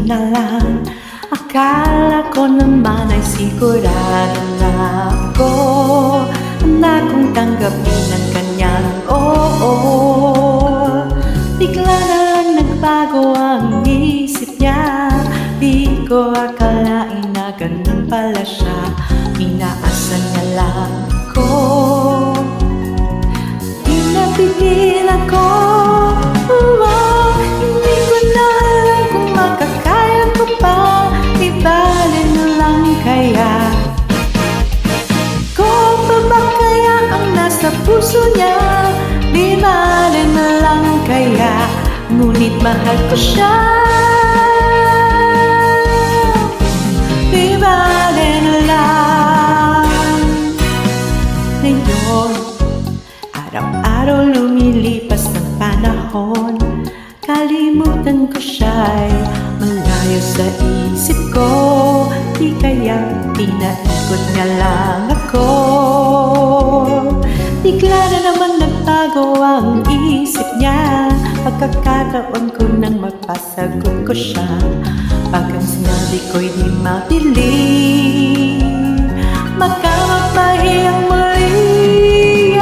na lang. Akala ko naman ay sigurado na ako na kung tanggapin ang kanyang oo. Bigla na lang nagbago ang isip niya. Di ko akalain na ganun pala siya. Inaasan niya lang ako. Pinipigilan ko. Hindi ko na alam kung makakaya ko pa. Ibali na lang kaya. Ko pa ba kaya ang nasa puso niya? Di bali na lang kaya. Ngunit mahal ko siya. Di bali na lang. Ngayon araw-araw lumilipas ng panahon. Kalimutan ko siya'y malayo sa isip ko. Di kaya pinaikot niya lang ako. Bigla na naman nagbago ang isip niya. Pagkakataon ko nang mapasagot ko siya. Pag ang sinabi ko'y di mapili, makamapahiyang muli.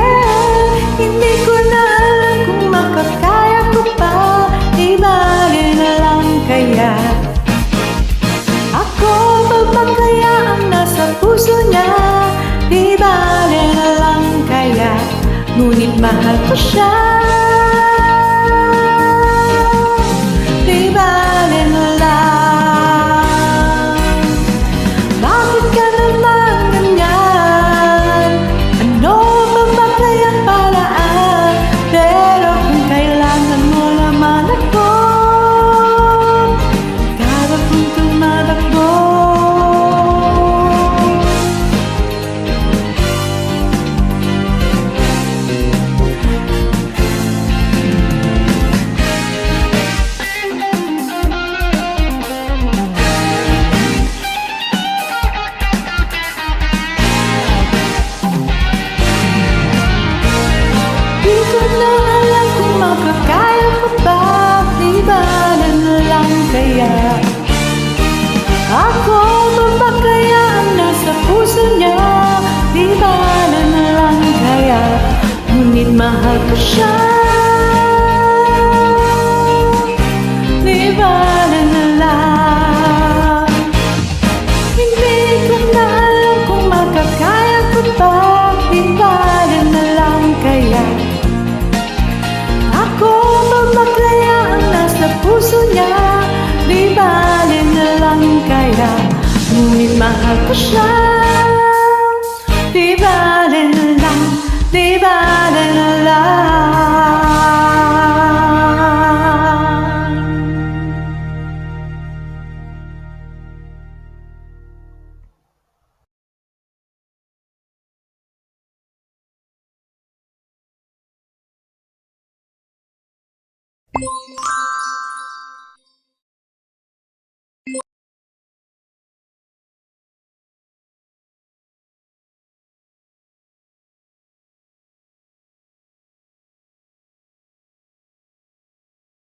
Hindi ko na alam kung makakaya ko pa. Ibali na lang kaya. Ako pa ba kaya ang nasa puso niya? Ibali na lang kaya. Ngunit mahal ko siya. Ibali na lang. Bakit ka naman ganyan? Ano ba ba kaya paraan? Pero kung kailangan mo naman ako, kaya kong tumatakbo. Di ko na alam kung makakaya ko ba. Ibali na lang kaya. Ako ba ba kaya ang nasa puso niya? Ibali na lang kaya. Ngunit mahal ko siya. Ibali na lang. Hindi ko na alam kung makakaya ko ba. Ibali na lang kaya. Ako ba ba kaya ang nasa puso niya? Di bali na lang kaya. Ngunit mahal ko siya. Di bali na lang. Di bali na lang.